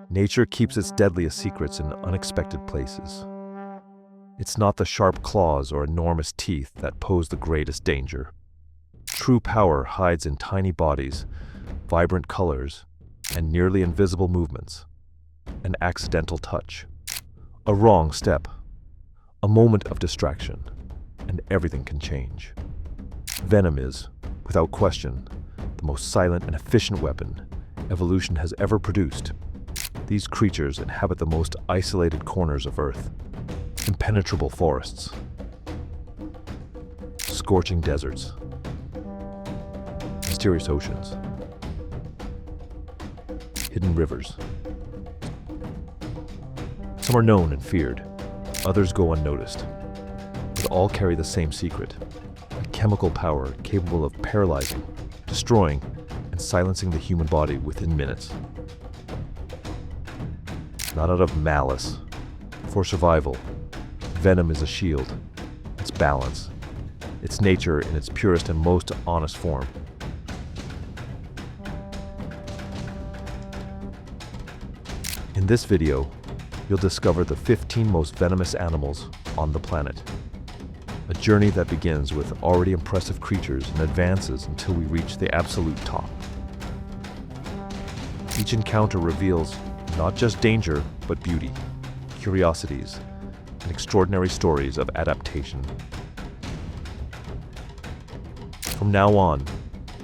Nature keeps its deadliest secrets in unexpected places. It's not the sharp claws or enormous teeth that pose the greatest danger. True power hides in tiny bodies, vibrant colors, and nearly invisible movements. An accidental touch, a wrong step, a moment of distraction, and everything can change. Venom is, without question, the most silent and efficient weapon evolution has ever produced. These creatures inhabit the most isolated corners of Earth, impenetrable forests, scorching deserts, mysterious oceans, hidden rivers. Some are known and feared, others go unnoticed, but all carry the same secret, a chemical power capable of paralyzing, destroying, and silencing the human body within minutes. Not out of malice. For survival, Venom is a shield, its balance, its nature in its purest and most honest form. In this video, you'll discover the 15 most venomous animals on the planet. A journey that begins with already impressive creatures and advances until we reach the absolute top. Each encounter reveals not just danger, but beauty, curiosities, and extraordinary stories of adaptation. From now on,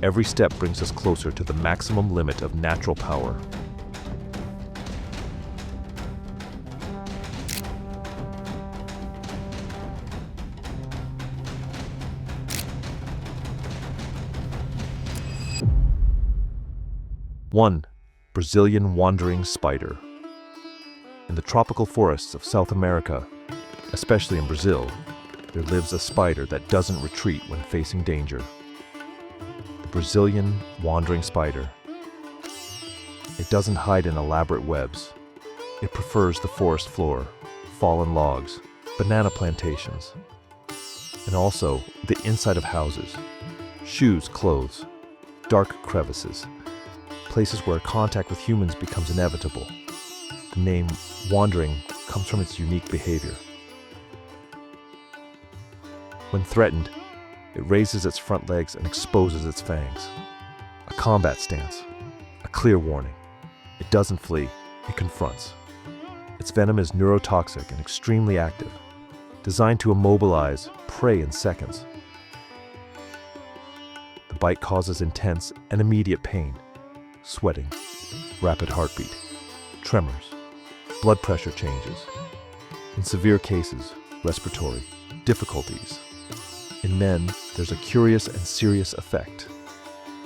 every step brings us closer to the maximum limit of natural power. One, Brazilian wandering spider. In the tropical forests of South America, especially in Brazil, there lives a spider that doesn't retreat when facing danger. The Brazilian wandering spider. It doesn't hide in elaborate webs. It prefers the forest floor, fallen logs, banana plantations, and also the inside of houses, shoes, clothes, dark crevices, places where contact with humans becomes inevitable. The name wandering comes from its unique behavior. When threatened, it raises its front legs and exposes its fangs. A combat stance, a clear warning. It doesn't flee, it confronts. Its venom is neurotoxic and extremely active, designed to immobilize prey in seconds. The bite causes intense and immediate pain, sweating, rapid heartbeat, tremors, blood pressure changes. In severe cases, respiratory difficulties. In men, there's a curious and serious effect.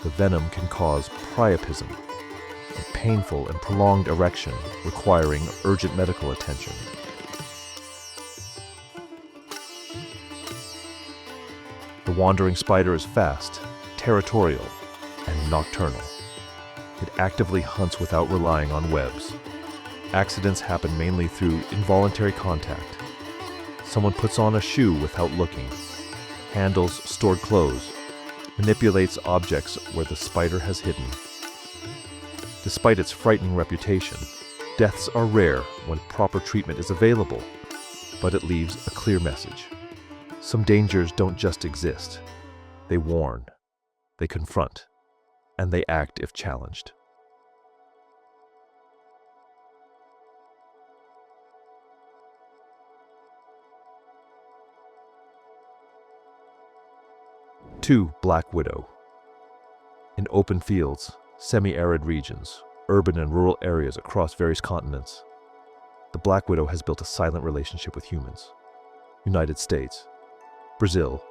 The venom can cause priapism, a painful and prolonged erection requiring urgent medical attention. The wandering spider is fast, territorial, and nocturnal. It actively hunts without relying on webs. Accidents happen mainly through involuntary contact. Someone puts on a shoe without looking, handles stored clothes, manipulates objects where the spider has hidden. Despite its frightening reputation, deaths are rare when proper treatment is available, but it leaves a clear message. Some dangers don't just exist. They warn, they confront, and they act if challenged. Two, Black widow. In open fields, semi-arid regions, urban and rural areas across various continents, the black widow has built a silent relationship with humans. United States, Brazil,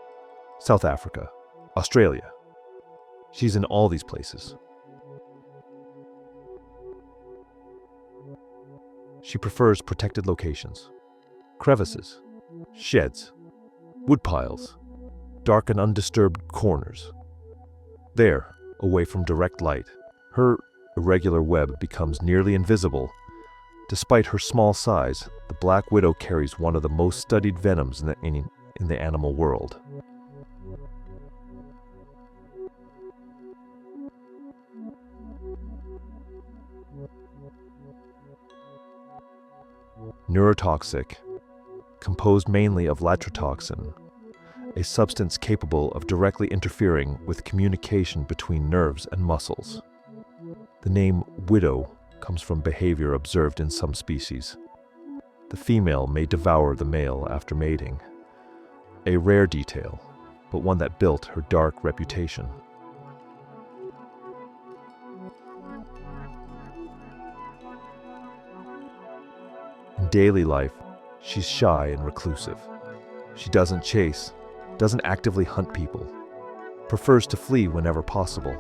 South Africa, Australia. She's in all these places. She prefers protected locations, crevices, sheds, woodpiles, dark and undisturbed corners. There, away from direct light, her irregular web becomes nearly invisible. Despite her small size, the black widow carries one of the most studied venoms in the animal world. neurotoxic, composed mainly of latrotoxin, a substance capable of directly interfering with communication between nerves and muscles. The name widow comes from behavior observed in some species. The female may devour the male after mating, a rare detail, but one that built her dark reputation. In daily life, she's shy and reclusive. She doesn't chase, doesn't actively hunt people, prefers to flee whenever possible.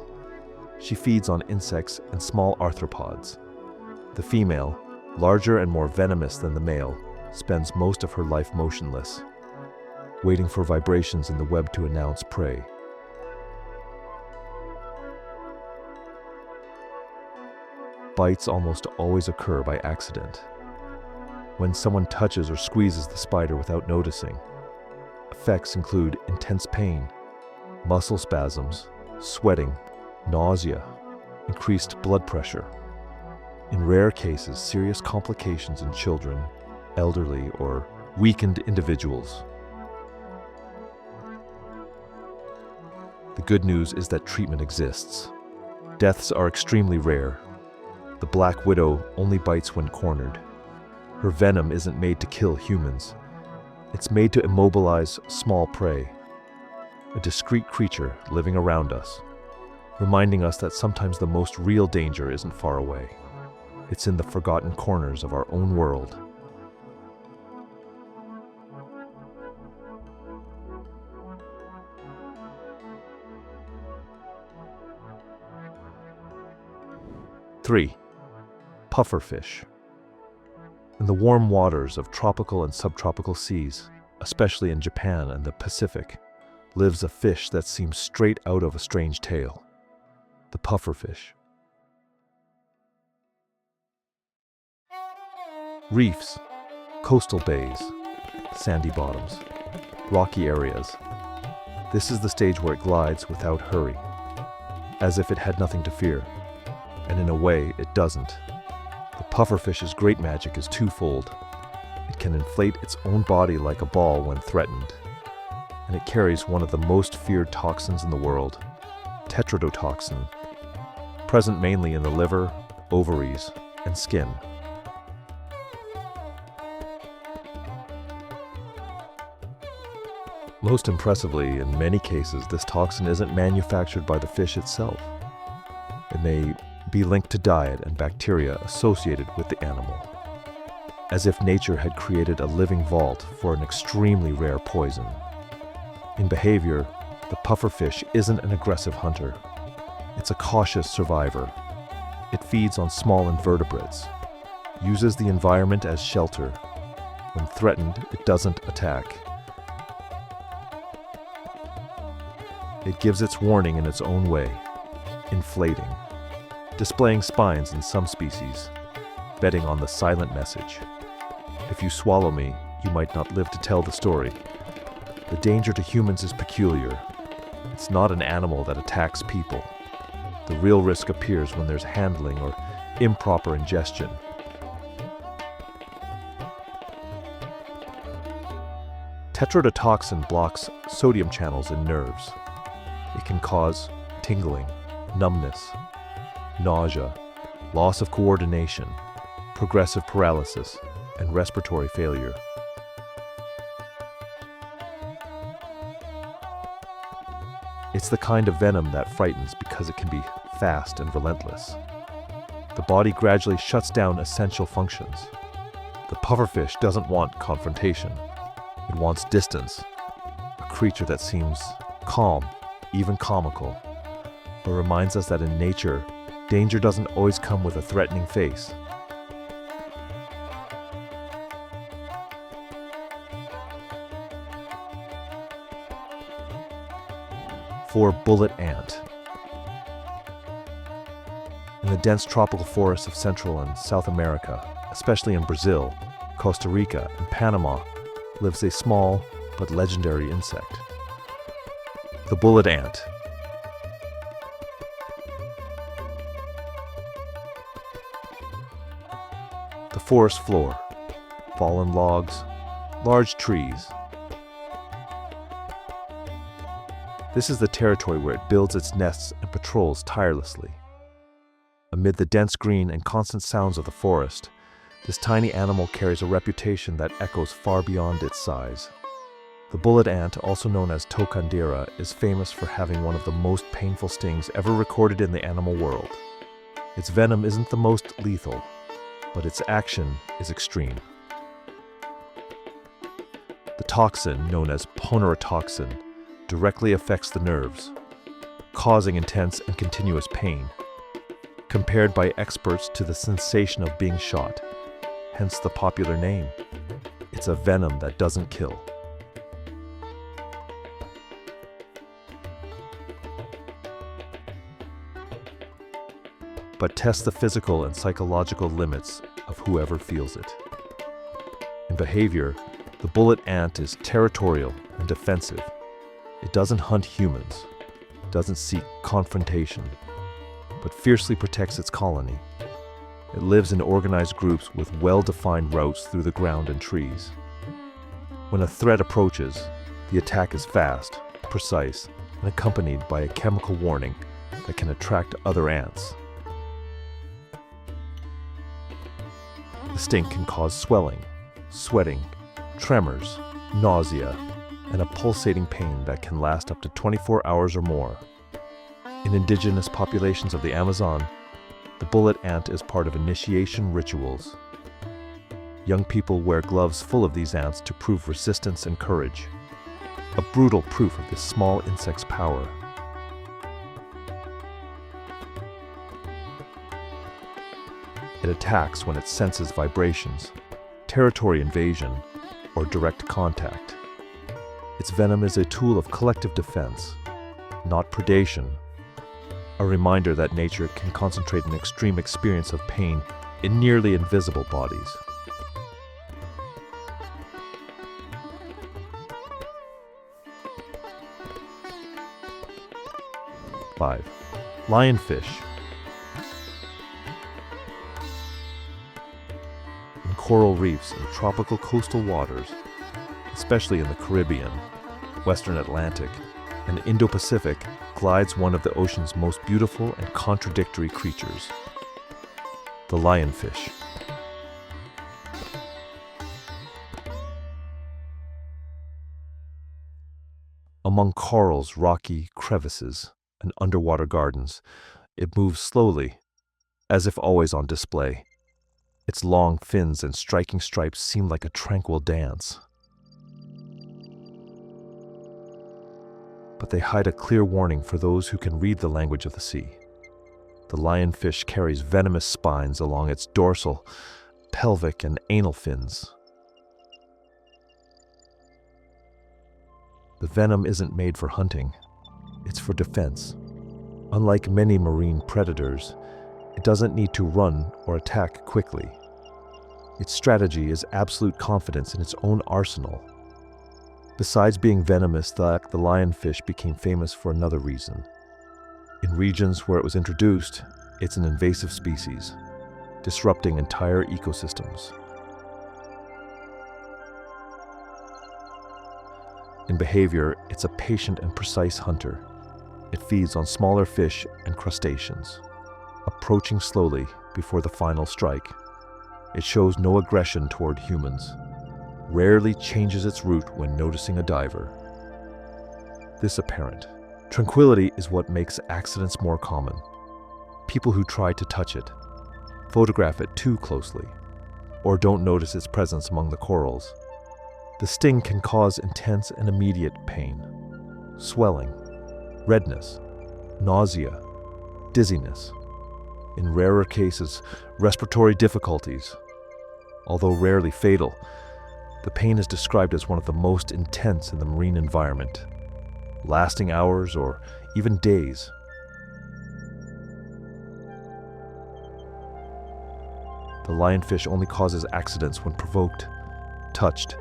She feeds on insects and small arthropods. The female, larger and more venomous than the male, spends most of her life motionless, waiting for vibrations in the web to announce prey. Bites almost always occur by accident. When someone touches or squeezes the spider without noticing, effects include intense pain, muscle spasms, sweating, nausea, increased blood pressure. In rare cases, serious complications in children, elderly, or weakened individuals. The good news is that treatment exists. Deaths are extremely rare. The black widow only bites when cornered. Her venom isn't made to kill humans. It's made to immobilize small prey, a discreet creature living around us, reminding us that sometimes the most real danger isn't far away. It's in the forgotten corners of our own world. Three, pufferfish. In the warm waters of tropical and subtropical seas, especially in Japan and the Pacific, lives a fish that seems straight out of a strange tale, the pufferfish. Reefs, coastal bays, sandy bottoms, rocky areas. This is the stage where it glides without hurry, as if it had nothing to fear. And in a way, it doesn't. The pufferfish's great magic is twofold. It can inflate its own body like a ball when threatened, and it carries one of the most feared toxins in the world, tetrodotoxin, present mainly in the liver, ovaries, and skin. Most impressively, in many cases, this toxin isn't manufactured by the fish itself. It may be linked to diet and bacteria associated with the animal, as if nature had created a living vault for an extremely rare poison. In behavior, the pufferfish isn't an aggressive hunter. It's a cautious survivor. It feeds on small invertebrates, uses the environment as shelter. When threatened, it doesn't attack. It gives its warning in its own way, inflating, displaying spines in some species, betting on the silent message. If you swallow me, you might not live to tell the story. The danger to humans is peculiar. It's not an animal that attacks people. The real risk appears when there's handling or improper ingestion. Tetrodotoxin blocks sodium channels in nerves. It can cause tingling, numbness, nausea, loss of coordination, progressive paralysis, and respiratory failure. It's the kind of venom that frightens because it can be fast and relentless. The body gradually shuts down essential functions. The pufferfish doesn't want confrontation. It wants distance, a creature that seems calm, even comical, but reminds us that in nature, danger doesn't always come with a threatening face. For bullet ant. In the dense tropical forests of Central and South America, especially in Brazil, Costa Rica, and Panama, lives a small but legendary insect, the bullet ant. The forest floor, fallen logs, large trees. This is the territory where it builds its nests and patrols tirelessly. Amid the dense green and constant sounds of the forest, this tiny animal carries a reputation that echoes far beyond its size. The bullet ant, also known as tokandira, is famous for having one of the most painful stings ever recorded in the animal world. Its venom isn't the most lethal, but its action is extreme. The toxin, known as toxin, directly affects the nerves, causing intense and continuous pain, compared by experts to the sensation of being shot, hence the popular name. It's a venom that doesn't kill. But test the physical and psychological limits of whoever feels it. In behavior, the bullet ant is territorial and defensive. It doesn't hunt humans, doesn't seek confrontation, but fiercely protects its colony. It lives in organized groups with well-defined routes through the ground and trees. When a threat approaches, the attack is fast, precise, and accompanied by a chemical warning that can attract other ants. The sting can cause swelling, sweating, tremors, nausea, and a pulsating pain that can last up to 24 hours or more. In indigenous populations of the Amazon, the bullet ant is part of initiation rituals. Young people wear gloves full of these ants to prove resistance and courage, a brutal proof of this small insect's power. It attacks when it senses vibrations, territory invasion, or direct contact. Its venom is a tool of collective defense, not predation, a reminder that nature can concentrate an extreme experience of pain in nearly invisible bodies. Five, lionfish. In coral reefs and tropical coastal waters, especially in the Caribbean, Western Atlantic, and Indo-Pacific, glides one of the ocean's most beautiful and contradictory creatures, the lionfish. Among corals, rocky crevices, and underwater gardens, it moves slowly, as if always on display. Its long fins and striking stripes seem like a tranquil dance. But they hide a clear warning for those who can read the language of the sea. The lionfish carries venomous spines along its dorsal, pelvic, and anal fins. The venom isn't made for hunting, it's for defense. Unlike many marine predators, it doesn't need to run or attack quickly. Its strategy is absolute confidence in its own arsenal. Besides being venomous, the lionfish became famous for another reason. In regions where it was introduced, it's an invasive species, disrupting entire ecosystems. In behavior, it's a patient and precise hunter. It feeds on smaller fish and crustaceans, approaching slowly before the final strike. It shows no aggression toward humans, rarely changes its route when noticing a diver. This apparent tranquility is what makes accidents more common. People who try to touch it, photograph it too closely, or don't notice its presence among the corals. The sting can cause intense and immediate pain, swelling, redness, nausea, dizziness. In rarer cases, respiratory difficulties. Although rarely fatal, the pain is described as one of the most intense in the marine environment, lasting hours or even days. The lionfish only causes accidents when provoked, touched,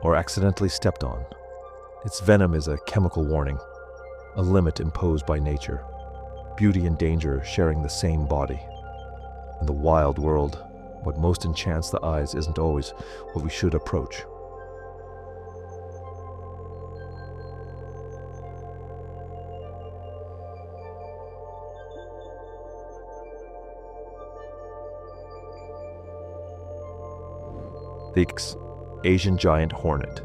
or accidentally stepped on. Its venom is a chemical warning, a limit imposed by nature. Beauty and danger sharing the same body. In the wild world, what most enchants the eyes isn't always what we should approach. The Asian giant hornet.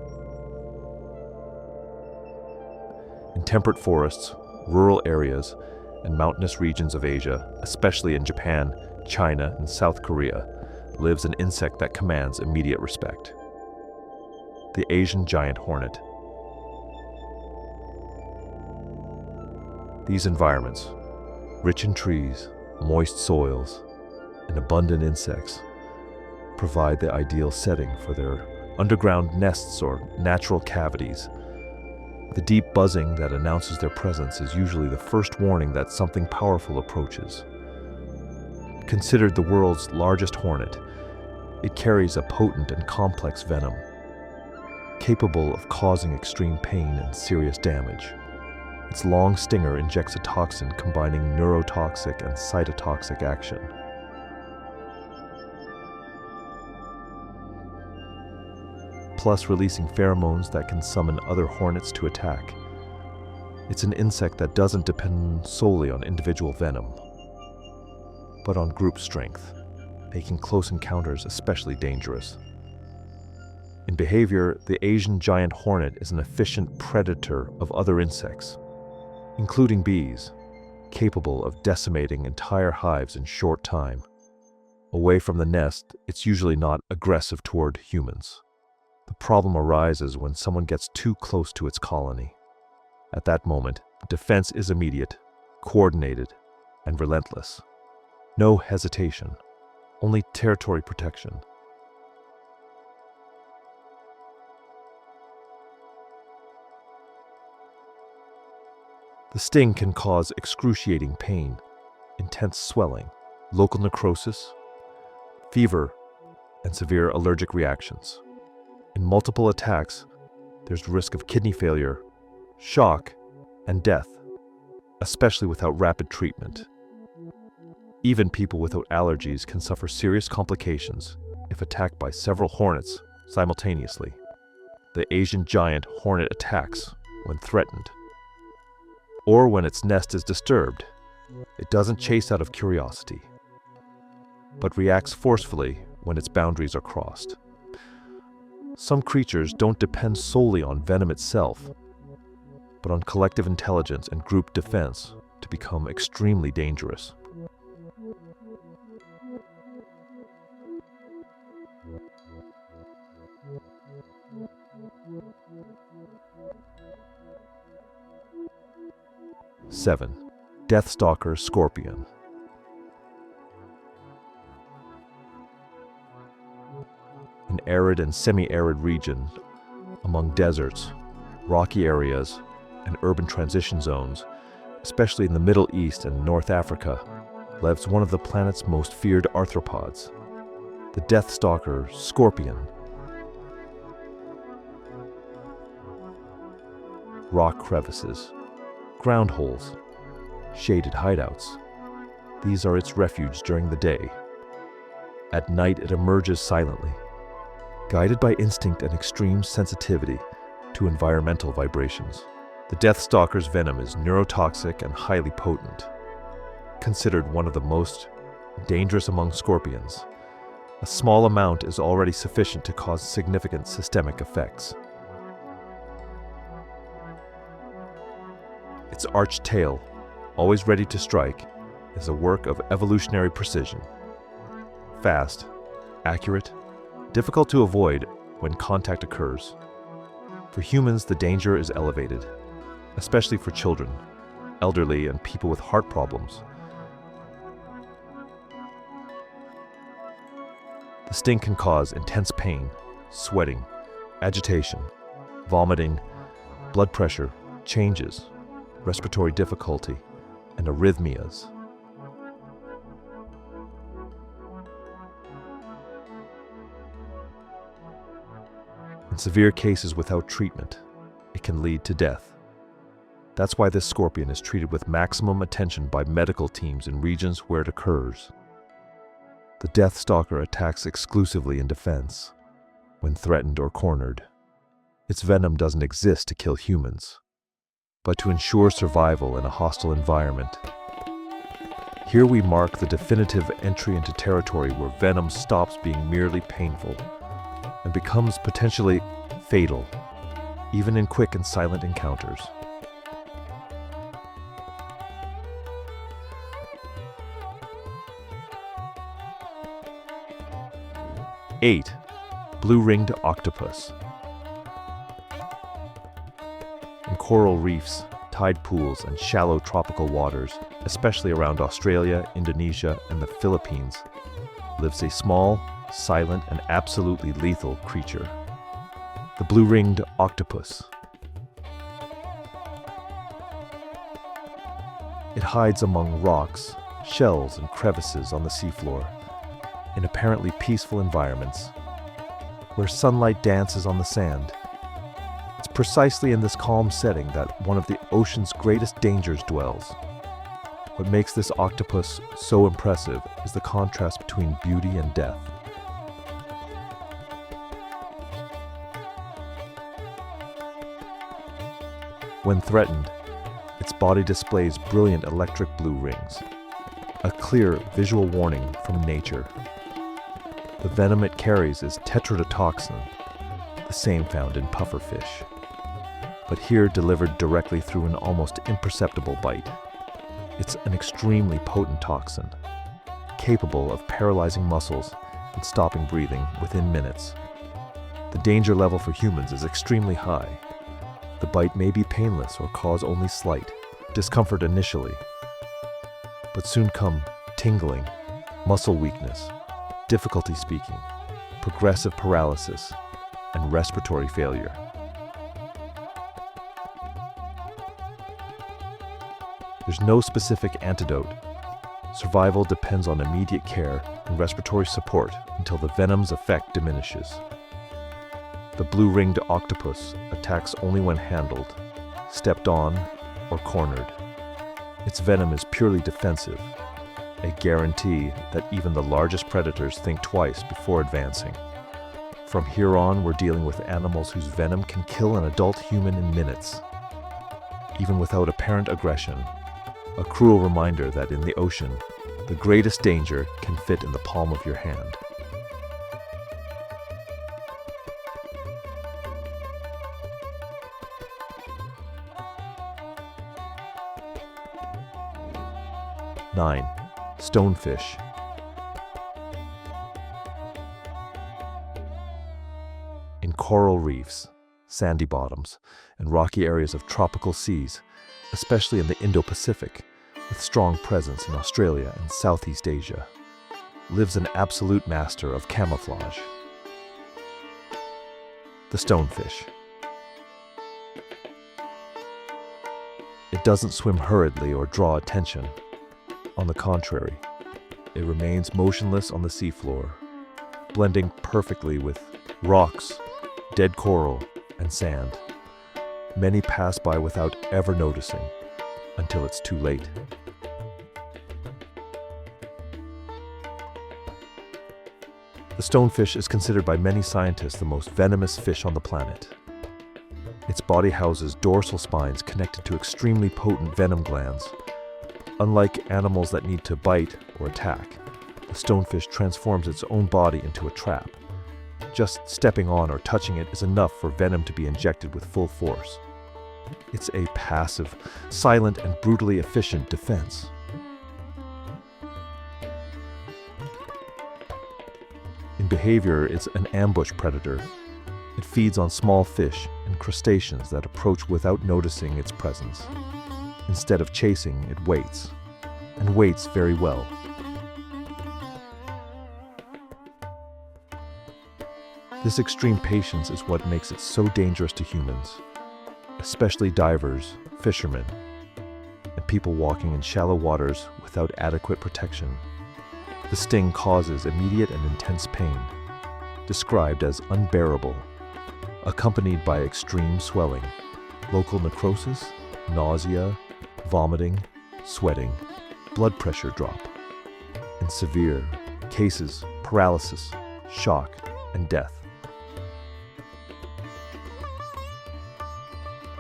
In temperate forests, rural areas, and mountainous regions of Asia, especially in Japan, China, and South Korea, lives an insect that commands immediate respect. The Asian giant hornet. These environments, rich in trees, moist soils, and abundant insects, provide the ideal setting for their underground nests or natural cavities. The deep buzzing that announces their presence is usually the first warning that something powerful approaches. Considered the world's largest hornet, it carries a potent and complex venom, capable of causing extreme pain and serious damage. Its long stinger injects a toxin combining neurotoxic and cytotoxic action. Plus releasing pheromones that can summon other hornets to attack. It's an insect that doesn't depend solely on individual venom, but on group strength, making close encounters especially dangerous. In behavior, the Asian giant hornet is an efficient predator of other insects, including bees, capable of decimating entire hives in short time. Away from the nest, it's usually not aggressive toward humans. The problem arises when someone gets too close to its colony. At that moment, defense is immediate, coordinated, and relentless. No hesitation, only territory protection. The sting can cause excruciating pain, intense swelling, local necrosis, fever, and severe allergic reactions. In multiple attacks, there's risk of kidney failure, shock, and death, especially without rapid treatment. Even people without allergies can suffer serious complications if attacked by several hornets simultaneously. The Asian giant hornet attacks when threatened, or when its nest is disturbed. It doesn't chase out of curiosity, but reacts forcefully when its boundaries are crossed. Some creatures don't depend solely on venom itself, but on collective intelligence and group defense to become extremely dangerous. Seven, Deathstalker scorpion. In arid and semi-arid regions, among deserts, rocky areas, and urban transition zones, especially in the Middle East and North Africa, lives one of the planet's most feared arthropods, the Deathstalker scorpion. Rock crevices, ground holes, shaded hideouts. These are its refuge during the day. At night it emerges silently, guided by instinct and extreme sensitivity to environmental vibrations. The Deathstalker's venom is neurotoxic and highly potent. Considered one of the most dangerous among scorpions, a small amount is already sufficient to cause significant systemic effects. Its arched tail, always ready to strike, is a work of evolutionary precision. Fast, accurate, difficult to avoid when contact occurs. For humans, the danger is elevated, especially for children, elderly, and people with heart problems. The sting can cause intense pain, sweating, agitation, vomiting, blood pressure changes, respiratory difficulty, and arrhythmias. In severe cases without treatment, it can lead to death. That's why this scorpion is treated with maximum attention by medical teams in regions where it occurs. The death stalker attacks exclusively in defense, when threatened or cornered. Its venom doesn't exist to kill humans, but to ensure survival in a hostile environment. Here we mark the definitive entry into territory where venom stops being merely painful and becomes potentially fatal, even in quick and silent encounters. Eight, blue-ringed octopus. In coral reefs, tide pools, and shallow tropical waters, especially around Australia, Indonesia, and the Philippines, lives a small, silent, and absolutely lethal creature, the blue-ringed octopus. It hides among rocks, shells, and crevices on the seafloor, in apparently peaceful environments, where sunlight dances on the sand. It's precisely in this calm setting that one of the ocean's greatest dangers dwells. What makes this octopus so impressive is the contrast between beauty and death. When threatened, its body displays brilliant electric blue rings, a clear visual warning from nature. The venom it carries is tetrodotoxin, the same found in pufferfish, but here delivered directly through an almost imperceptible bite. It's an extremely potent toxin, capable of paralyzing muscles and stopping breathing within minutes. The danger level for humans is extremely high. The bite may be painless or cause only slight discomfort initially, but soon come tingling, muscle weakness, difficulty speaking, progressive paralysis, and respiratory failure. There's no specific antidote. Survival depends on immediate care and respiratory support until the venom's effect diminishes. The blue-ringed octopus attacks only when handled, stepped on, or cornered. Its venom is purely defensive, a guarantee that even the largest predators think twice before advancing. From here on, we're dealing with animals whose venom can kill an adult human in minutes, even without apparent aggression. A cruel reminder that in the ocean, the greatest danger can fit in the palm of your hand. Nine, stonefish. In coral reefs, sandy bottoms, and rocky areas of tropical seas, especially in the Indo-Pacific, with strong presence in Australia and Southeast Asia, lives an absolute master of camouflage, the stonefish. It doesn't swim hurriedly or draw attention. On the contrary, it remains motionless on the seafloor, blending perfectly with rocks, dead coral, and sand. Many pass by without ever noticing, until it's too late. The stonefish is considered by many scientists the most venomous fish on the planet. Its body houses dorsal spines connected to extremely potent venom glands. Unlike animals that need to bite or attack, the stonefish transforms its own body into a trap. Just stepping on or touching it is enough for venom to be injected with full force. It's a passive, silent, and brutally efficient defense. In behavior, it's an ambush predator. It feeds on small fish and crustaceans that approach without noticing its presence. Instead of chasing, it waits, and waits very well. This extreme patience is what makes it so dangerous to humans, especially divers, fishermen, and people walking in shallow waters without adequate protection. The sting causes immediate and intense pain, described as unbearable, accompanied by extreme swelling, local necrosis, nausea, vomiting, sweating, blood pressure drop, and severe, cases, paralysis, shock, and death.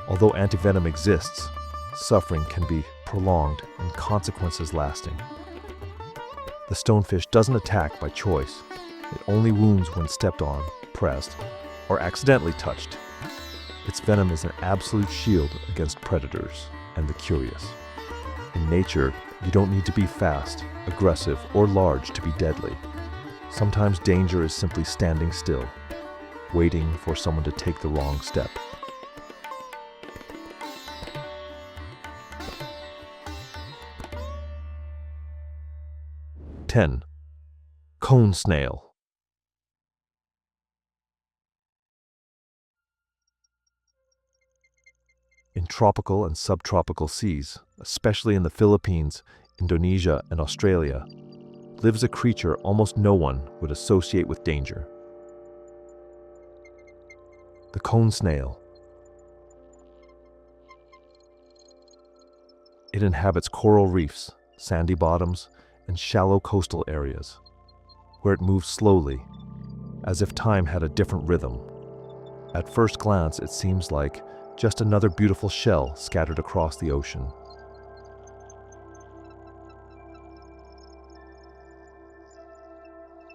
Although antivenom exists, suffering can be prolonged and consequences lasting. The stonefish doesn't attack by choice. It only wounds when stepped on, pressed, or accidentally touched. Its venom is an absolute shield against predators and the curious. In nature, you don't need to be fast, aggressive, or large to be deadly. Sometimes danger is simply standing still, waiting for someone to take the wrong step. Cone snail. In tropical and subtropical seas, especially in the Philippines, Indonesia, and Australia, lives a creature almost no one would associate with danger. The cone snail. It inhabits coral reefs, sandy bottoms, and shallow coastal areas, where it moves slowly, as if time had a different rhythm. At first glance, it seems like just another beautiful shell scattered across the ocean.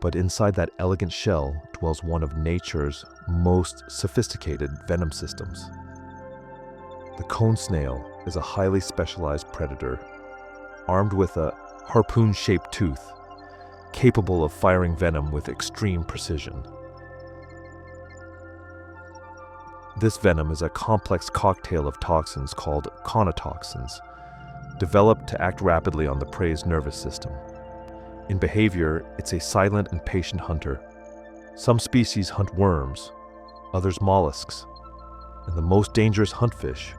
But inside that elegant shell dwells one of nature's most sophisticated venom systems. The cone snail is a highly specialized predator, armed with a harpoon-shaped tooth, capable of firing venom with extreme precision. This venom is a complex cocktail of toxins called toxins, developed to act rapidly on the prey's nervous system. In behavior, it's a silent and patient hunter. Some species hunt worms, others mollusks, and the most dangerous hunt fish.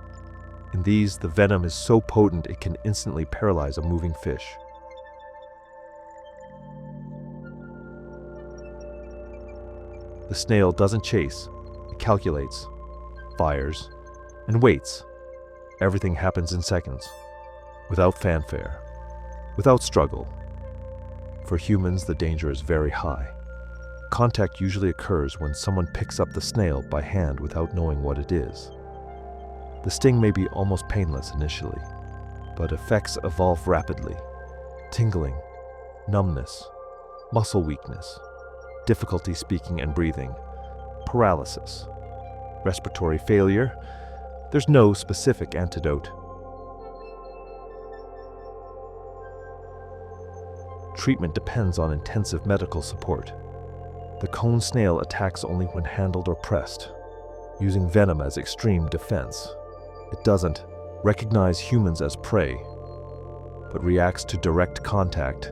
In these, the venom is so potent it can instantly paralyze a moving fish. The snail doesn't chase, it calculates, fires, and waits. Everything happens in seconds, without fanfare, without struggle. For humans, the danger is very high. Contact usually occurs when someone picks up the snail by hand without knowing what it is. The sting may be almost painless initially, but effects evolve rapidly. Tingling, numbness, muscle weakness, difficulty speaking and breathing, paralysis, respiratory failure. There's no specific antidote. Treatment depends on intensive medical support. The cone snail attacks only when handled or pressed, using venom as extreme defense. It doesn't recognize humans as prey, but reacts to direct contact.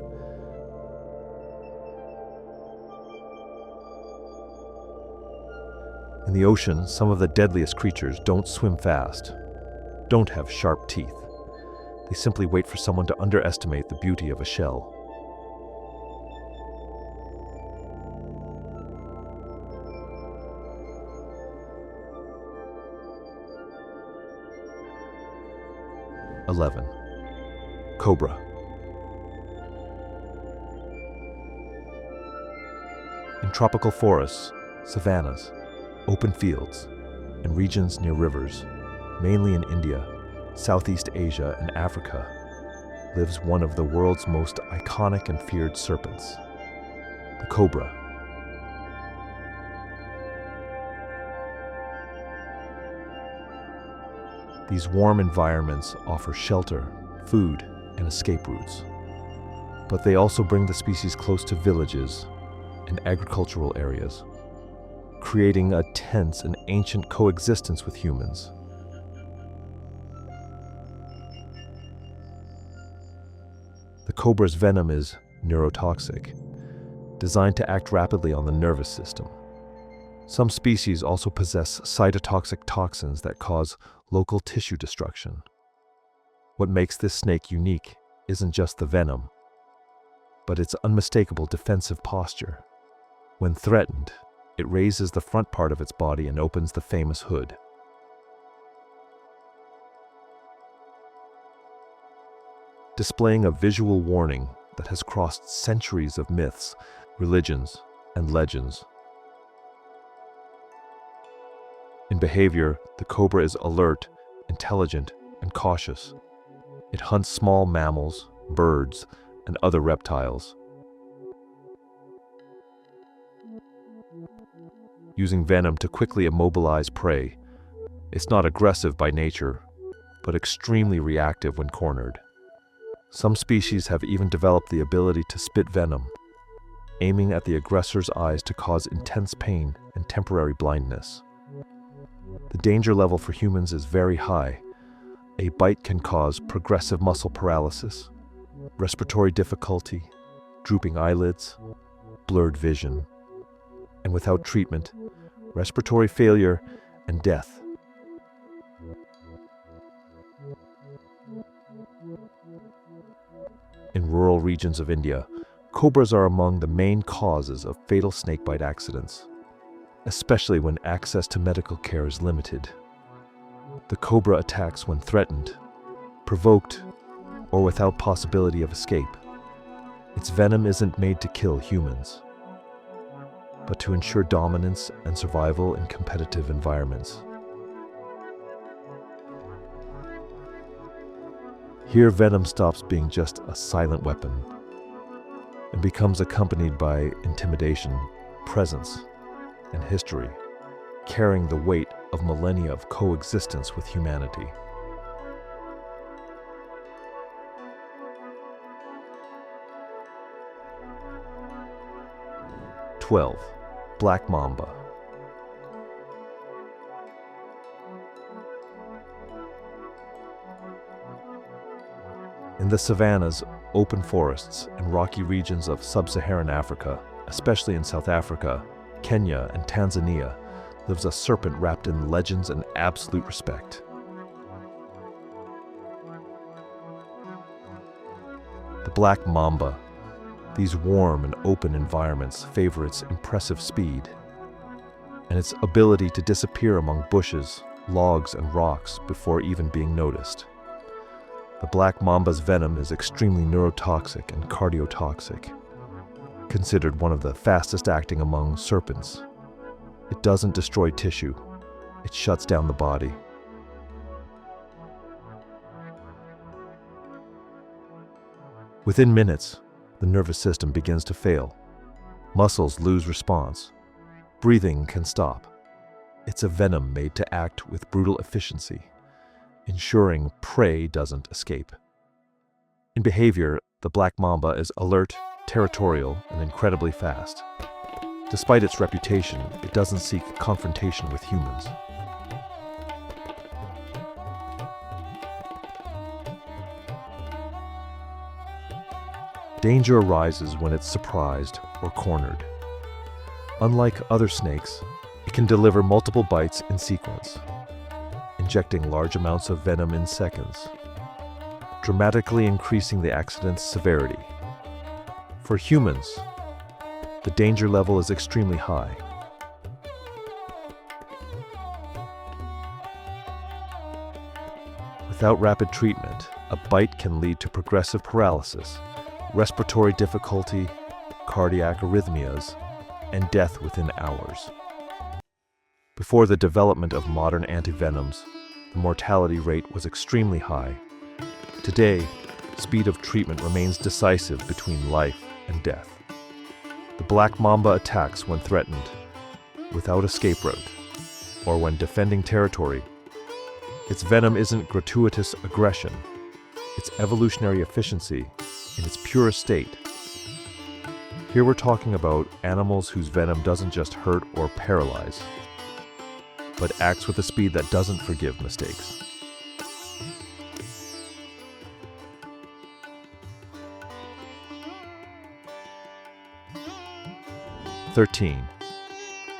In the ocean, some of the deadliest creatures don't swim fast, don't have sharp teeth. They simply wait for someone to underestimate the beauty of a shell. Cobra. In tropical forests, savannas, open fields, and regions near rivers, mainly in India, Southeast Asia, and Africa, lives one of the world's most iconic and feared serpents, the cobra. These warm environments offer shelter, food, and escape routes. But they also bring the species close to villages and agricultural areas, creating a tense and ancient coexistence with humans. The cobra's venom is neurotoxic, designed to act rapidly on the nervous system. Some species also possess cytotoxic toxins that cause local tissue destruction. What makes this snake unique isn't just the venom, but its unmistakable defensive posture. When threatened, it raises the front part of its body and opens the famous hood. Displaying a visual warning, that has crossed centuries of myths, religions, and legends. In behavior, the cobra is alert, intelligent, and cautious. It hunts small mammals, birds, and other reptiles, using venom to quickly immobilize prey. It's not aggressive by nature, but extremely reactive when cornered. Some species have even developed the ability to spit venom, aiming at the aggressor's eyes to cause intense pain and temporary blindness. The danger level for humans is very high. A bite can cause progressive muscle paralysis, respiratory difficulty, drooping eyelids, blurred vision, and without treatment, respiratory failure and death. In rural regions of India, cobras are among the main causes of fatal snakebite accidents, especially when access to medical care is limited. The cobra attacks when threatened, provoked, or without possibility of escape. Its venom isn't made to kill humans, but to ensure dominance and survival in competitive environments. Here, venom stops being just a silent weapon and becomes accompanied by intimidation, presence, and history, carrying the weight of millennia of coexistence with humanity. Black mamba. In the savannas, open forests, and rocky regions of sub-Saharan Africa, especially in South Africa, Kenya, and Tanzania, lives a serpent wrapped in legends and absolute respect. The black mamba. These warm and open environments favor its impressive speed and its ability to disappear among bushes, logs, and rocks before even being noticed. The black mamba's venom is extremely neurotoxic and cardiotoxic, considered one of the fastest acting among serpents. It doesn't destroy tissue, it shuts down the body. Within minutes, the nervous system begins to fail. Muscles lose response. Breathing can stop. It's a venom made to act with brutal efficiency, ensuring prey doesn't escape. In behavior, the black mamba is alert, territorial, and incredibly fast. Despite its reputation, it doesn't seek confrontation with humans. Danger arises when it's surprised or cornered. Unlike other snakes, it can deliver multiple bites in sequence, injecting large amounts of venom in seconds, dramatically increasing the accident's severity. For humans, the danger level is extremely high. Without rapid treatment, a bite can lead to progressive paralysis, respiratory difficulty, cardiac arrhythmias, and death within hours. Before the development of modern antivenoms, the mortality rate was extremely high. Today, speed of treatment remains decisive between life and death. The black mamba attacks when threatened, without escape route, or when defending territory. Its venom isn't gratuitous aggression, it's evolutionary efficiency in its purest state. Here we're talking about animals whose venom doesn't just hurt or paralyze, but acts with a speed that doesn't forgive mistakes.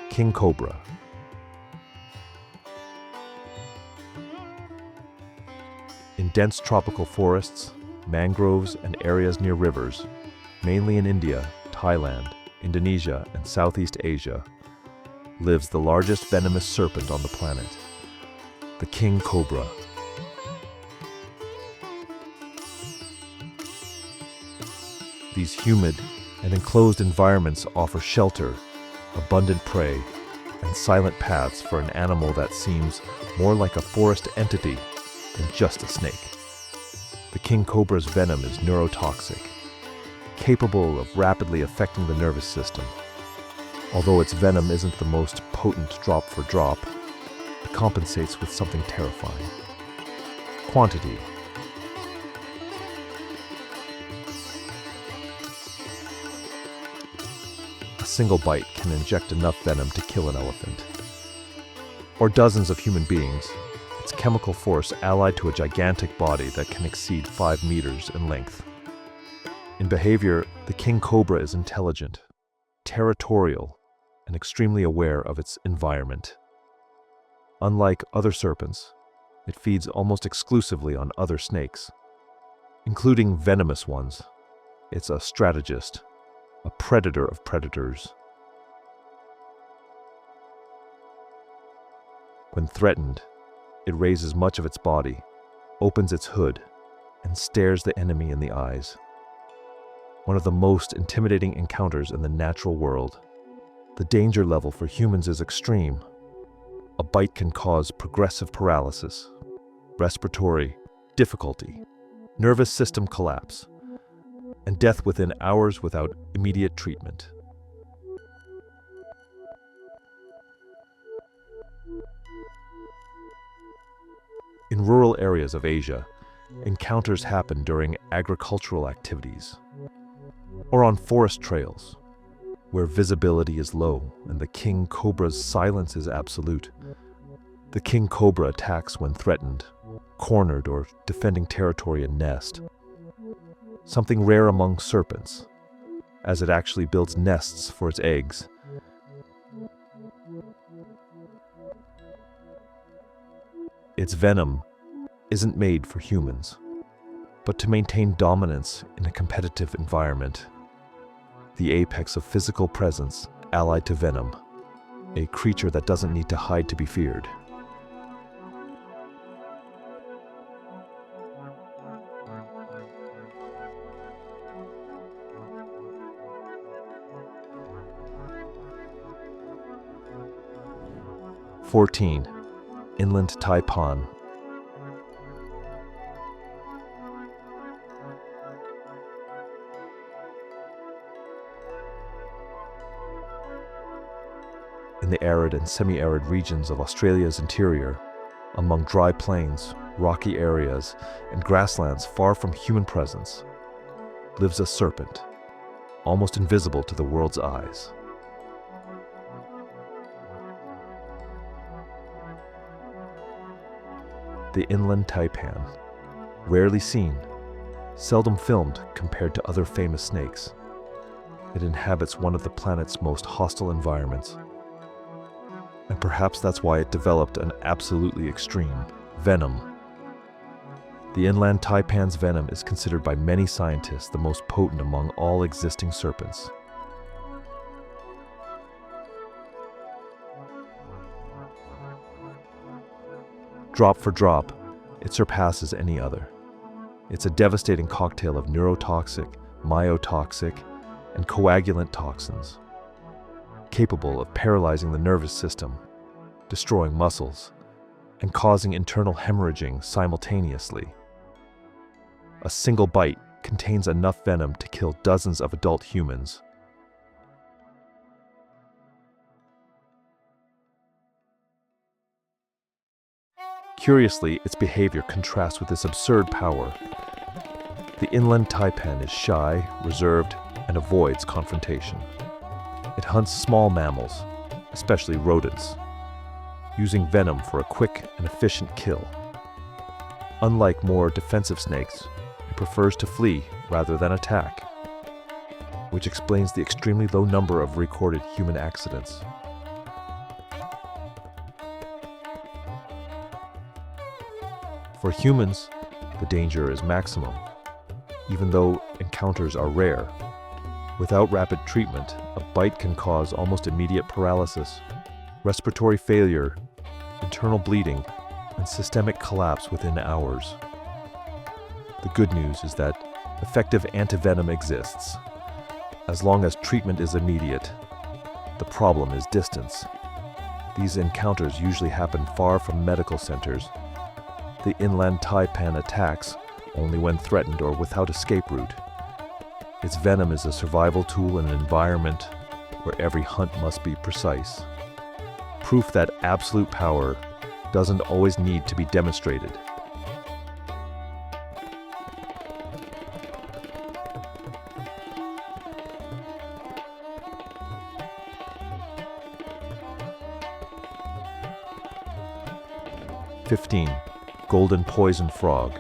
King cobra. In dense tropical forests, mangroves, and areas near rivers, mainly in India, Thailand, Indonesia, and Southeast Asia, lives the largest venomous serpent on the planet, the king cobra. These humid and enclosed environments offer shelter, abundant prey, and silent paths for an animal that seems more like a forest entity than just a snake. The king cobra's venom is neurotoxic, capable of rapidly affecting the nervous system. Although its venom isn't the most potent drop for drop, it compensates with something terrifying. Quantity. A single bite can inject enough venom to kill an elephant, or dozens of human beings. Its chemical force allied to a gigantic body that can exceed 5 meters in length. In behavior, the king cobra is intelligent, territorial, and extremely aware of its environment. Unlike other serpents, it feeds almost exclusively on other snakes, including venomous ones. It's a strategist, a predator of predators. When threatened, it raises much of its body, opens its hood, and stares the enemy in the eyes. One of the most intimidating encounters in the natural world. The danger level for humans is extreme. A bite can cause progressive paralysis, respiratory difficulty, nervous system collapse, and death within hours without immediate treatment. In rural areas of Asia, encounters happen during agricultural activities or on forest trails, where visibility is low and the king cobra's silence is absolute. The king cobra attacks when threatened, cornered, or defending territory and nest. Something rare among serpents, as it actually builds nests for its eggs. Its venom isn't made for humans, but to maintain dominance in a competitive environment. The apex of physical presence allied to venom, a creature that doesn't need to hide to be feared. (14) Inland taipan. In the arid and semi-arid regions of Australia's interior, among dry plains, rocky areas, and grasslands far from human presence, lives a serpent, almost invisible to the world's eyes. The inland taipan, rarely seen, seldom filmed compared to other famous snakes. It inhabits one of the planet's most hostile environments. And perhaps that's why it developed an absolutely extreme venom. The inland taipan's venom is considered by many scientists the most potent among all existing serpents. Drop for drop, it surpasses any other. It's a devastating cocktail of neurotoxic, myotoxic, and coagulant toxins, capable of paralyzing the nervous system, destroying muscles, and causing internal hemorrhaging simultaneously. A single bite contains enough venom to kill dozens of adult humans. Curiously, its behavior contrasts with this absurd power. The inland taipan is shy, reserved, and avoids confrontation. It hunts small mammals, especially rodents, using venom for a quick and efficient kill. Unlike more defensive snakes, it prefers to flee rather than attack, which explains the extremely low number of recorded human accidents. For humans, the danger is maximum, even though encounters are rare. Without rapid treatment, a bite can cause almost immediate paralysis, respiratory failure, internal bleeding, and systemic collapse within hours. The good news is that effective antivenom exists, As long as treatment is immediate, the problem is distance. These encounters usually happen far from medical centers. The inland taipan attacks only when threatened or without escape route. Its venom is a survival tool in an environment where every hunt must be precise. Proof that absolute power doesn't always need to be demonstrated. (15) Golden poison frog.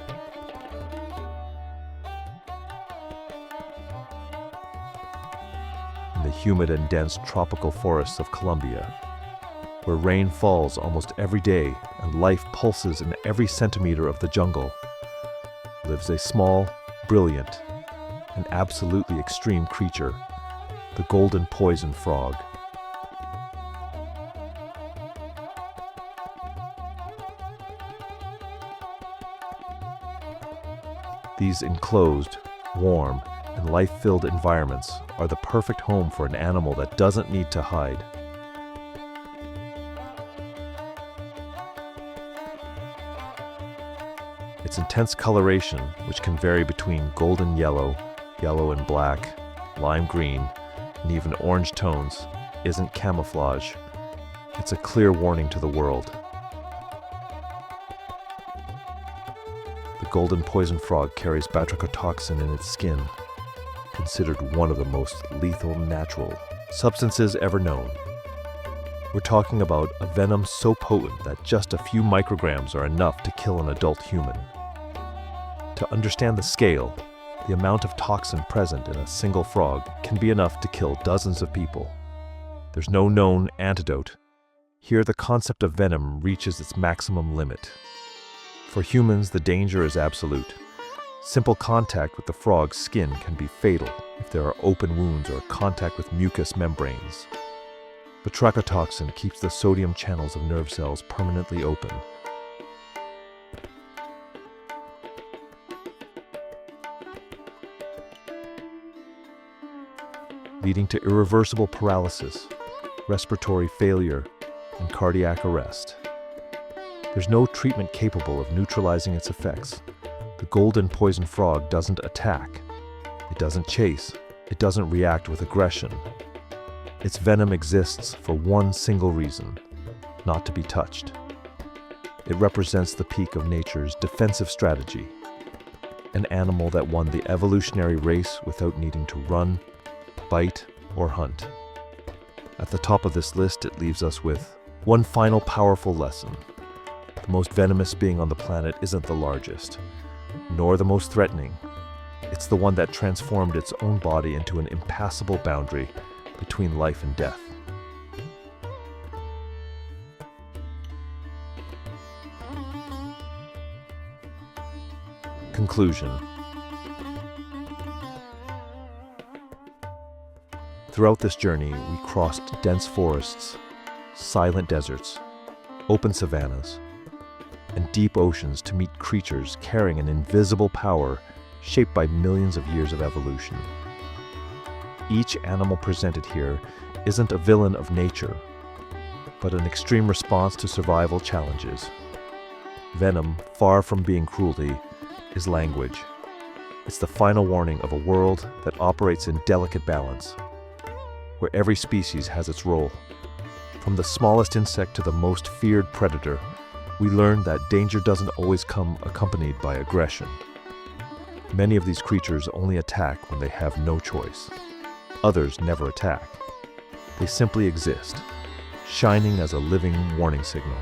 In the humid and dense tropical forests of Colombia, where rain falls almost every day and life pulses in every centimeter of the jungle, lives a small, brilliant, and absolutely extreme creature, the golden poison frog. These enclosed, warm, and life-filled environments are the perfect home for an animal that doesn't need to hide. Its intense coloration, which can vary between golden yellow, yellow and black, lime green, and even orange tones, isn't camouflage. It's a clear warning to the world. The golden poison frog carries toxin in its skin, considered one of the most lethal natural substances ever known. We're talking about a venom so potent that just a few micrograms are enough to kill an adult human. To understand the scale, the amount of toxin present in a single frog can be enough to kill dozens of people. There's no known antidote. Here the concept of venom reaches its maximum limit. For humans, the danger is absolute. Simple contact with the frog's skin can be fatal if there are open wounds or contact with mucous membranes. The toxin keeps the sodium channels of nerve cells permanently open. Leading to irreversible paralysis, respiratory failure, and cardiac arrest. There's no treatment capable of neutralizing its effects. The golden poison frog doesn't attack. It doesn't chase. It doesn't react with aggression. Its venom exists for one single reason: not to be touched. It represents the peak of nature's defensive strategy, an animal that won the evolutionary race without needing to run, bite, or hunt. At the top of this list, it leaves us with one final powerful lesson. The most venomous being on the planet isn't the largest, nor the most threatening. It's the one that transformed its own body into an impassable boundary between life and death. Conclusion. Throughout this journey, we crossed dense forests, silent deserts, open savannas, and deep oceans to meet creatures carrying an invisible power shaped by millions of years of evolution. Each animal presented here isn't a villain of nature, but an extreme response to survival challenges. Venom, far from being cruelty, is language. It's the final warning of a world that operates in delicate balance, where every species has its role. From the smallest insect to the most feared predator, we learn that danger doesn't always come accompanied by aggression. Many of these creatures only attack when they have no choice. Others never attack. They simply exist, shining as a living warning signal.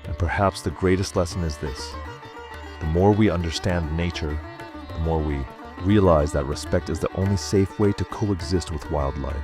And perhaps the greatest lesson is this: the more we understand nature, the more we realize that respect is the only safe way to coexist with wildlife.